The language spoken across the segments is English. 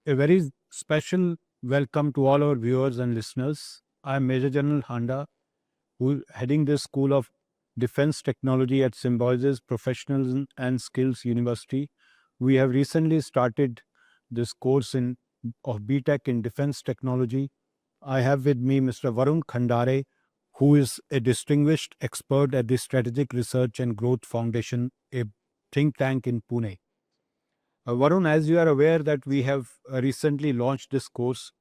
A very special welcome to all our viewers and listeners. I am Major General Handa, who heading the School of Defense Technology at Symbiosis Professionalism and Skills University. We have recently started this course in of BTech in Defense Technology. I have with me Mr. Varun Khandare, who is a distinguished expert at the Strategic Research and Growth Foundation, a think tank in Pune. Varun, as you are aware that we have recently launched this course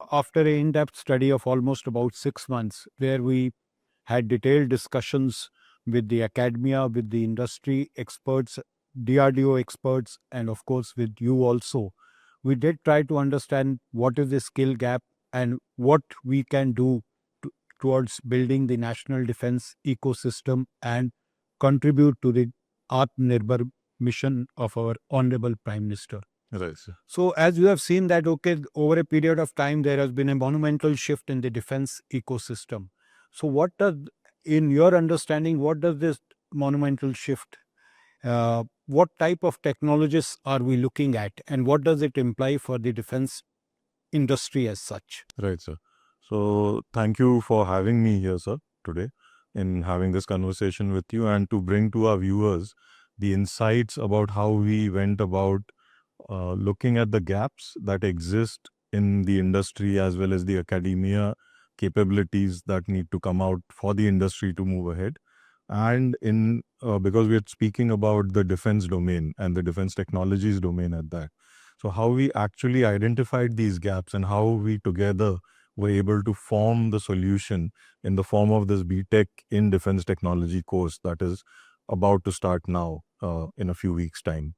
after an in-depth study of almost about 6 months, where we had detailed discussions with the academia, with the industry experts, DRDO experts, and of course with you also. We did try to understand what is the skill gap and what we can do towards building the national defense ecosystem and contribute to the Atmanirbhar mission of our Honorable Prime Minister. Right, sir. So, as you have seen that, okay, over a period of time, there has been a monumental shift in the defense ecosystem. So, what does, in your understanding, what does this monumental shift, what type of technologies are we looking at, and what does it imply for the defense industry as such? Right, sir. So, thank you for having me here, sir, today in having this conversation with you and to bring to our viewers the insights about how we went about looking at the gaps that exist in the industry as well as the academia capabilities that need to come out for the industry to move ahead. And in because we are speaking about the defense domain and the defense technologies domain at that. So how we actually identified these gaps and how we together were able to form the solution in the form of this BTech in Defense Technology course that is about to start now in a few weeks' time.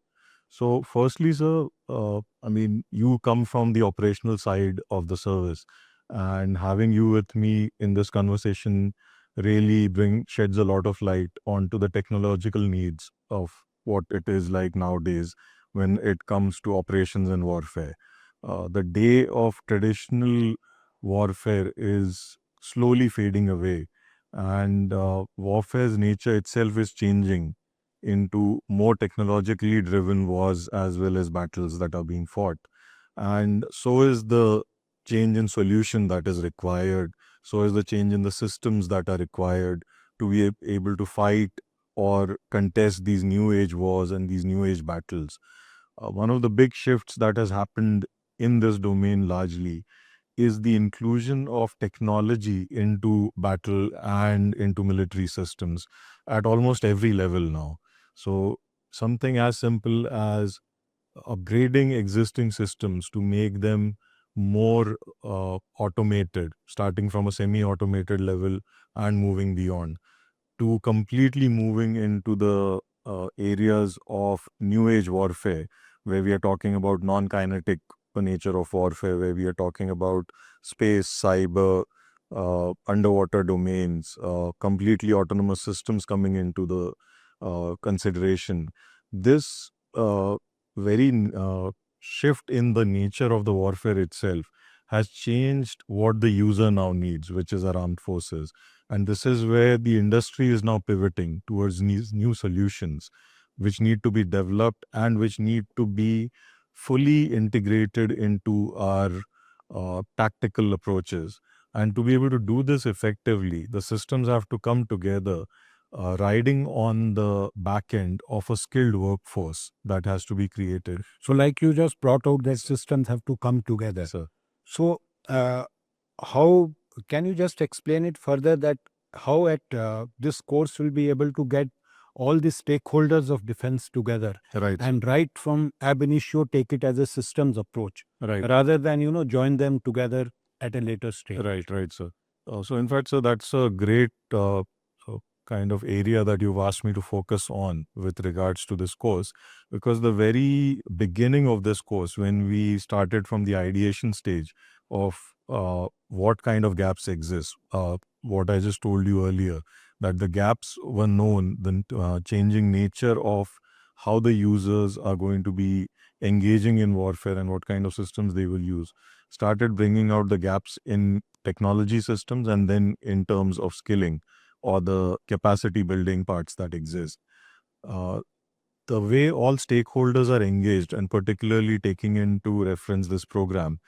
So, firstly, sir, you come from the operational side of the service, and having you with me in this conversation really sheds a lot of light onto the technological needs of what it is like nowadays when it comes to operations and warfare. The day of traditional warfare is slowly fading away, and warfare's nature itself is changing into more technologically driven wars as well as battles that are being fought. And so is the change in solution that is required. So is the change in the systems that are required to be able to fight or contest these new age wars and these new age battles. One of the big shifts that has happened in this domain largely is the inclusion of technology into battle and into military systems at almost every level now. So, something as simple as upgrading existing systems to make them more automated, starting from a semi automated level and moving beyond, to completely moving into the areas of new age warfare, where we are talking about non kinetic nature of warfare, where we are talking about space, cyber, underwater domains, completely autonomous systems coming into the consideration. This very shift in the nature of the warfare itself has changed what the user now needs, which is our armed forces. And this is where the industry is now pivoting towards these new solutions, which need to be developed and which need to be fully integrated into our tactical approaches. And to be able to do this effectively, the systems have to come together, riding on the back end of a skilled workforce that has to be created. So, like you just brought out, that systems have to come together. So, So, how can you just explain it further that how at this course will be able to get all the stakeholders of defense together right, and right from ab initio take it as a systems approach right, rather than join them together at a later stage. right, sir. So, in fact, sir, that's a great kind of area that you've asked me to focus on with regards to this course, because the very beginning of this course, when we started from the ideation stage of what kind of gaps exist, what I just told you earlier, that the gaps were known, the changing nature of how the users are going to be engaging in warfare and what kind of systems they will use, started bringing out the gaps in technology systems and then in terms of skilling or the capacity building parts that exist. Uh, the way all stakeholders are engaged, and particularly taking into reference this program,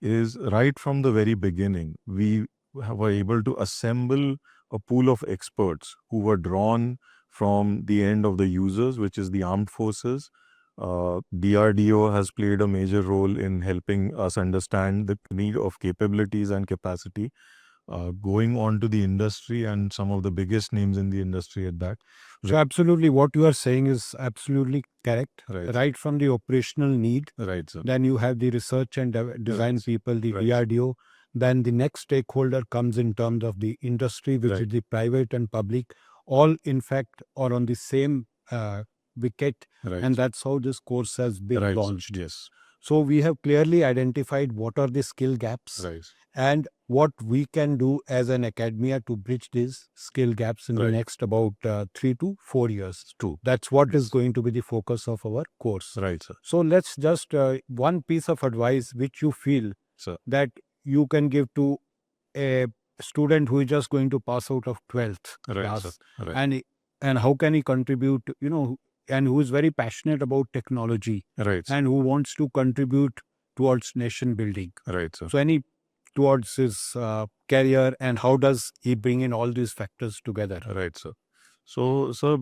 is right from the very beginning. We were able to assemble a pool of experts who were drawn from the end of the users, which is the armed forces. DRDO has played a major role in helping us understand the need of capabilities and capacity. Going on to the industry and some of the biggest names in the industry at that. So absolutely, what you are saying is absolutely correct. Right. Right from the operational need, Right, sir. then you have the research and design Right. people, the Right. DRDO. Then the next stakeholder comes in terms of the industry, which is Right. the private and public, all in fact are on the same wicket, Right. and that's how this course has been Right, sir. launched. Yes. So we have clearly identified what are the skill gaps Right. and what we can do as an academia to bridge these skill gaps in the Right. next about 3 to 4 years. True. That's what is Yes. going to be the focus of our course. Right, sir. So let's just one piece of advice which you feel Sir. that you can give to a student who is just going to pass out of 12th Right, class, sir. Right. and how can he contribute, and who is very passionate about technology Right. and who wants to contribute towards nation building. Right, sir. So any towards his career, and how does he bring in all these factors together? Right, sir. So, sir,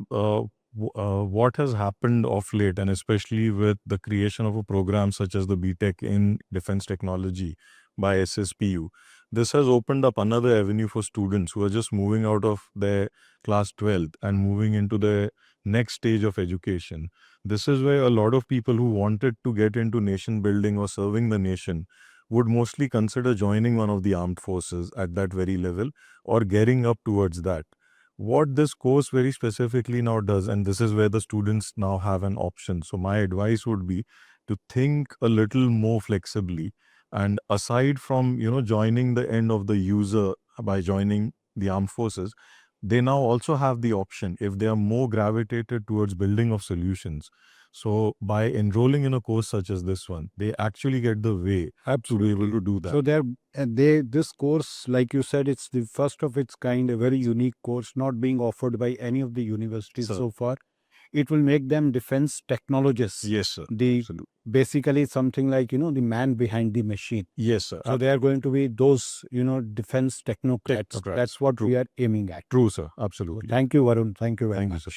what has happened of late, and especially with the creation of a program such as the BTech in Defense Technology by SSPU, this has opened up another avenue for students who are just moving out of their class 12th and moving into the next stage of education. This is where a lot of people who wanted to get into nation building or serving the nation would mostly consider joining one of the armed forces at that very level or getting up towards that. What this course very specifically now does, and this is where the students now have an option. So my advice would be to think a little more flexibly, and aside from joining the end of the user by joining the armed forces, they now also have the option, if they are more gravitated towards building of solutions. So by enrolling in a course such as this one, they actually get the way to be able to do that. So this course, like you said, it's the first of its kind, a very unique course, not being offered by any of the universities Sir. so far. It will make them defense technologists. Yes, sir. The Absolutely. basically something like the man behind the machine. Yes, sir. So they are going to be those defense technocrats. Technocrats. That's what True. we are aiming at. True, sir. Absolutely. Thank you, Varun. Thank you very Thank you, much. sir.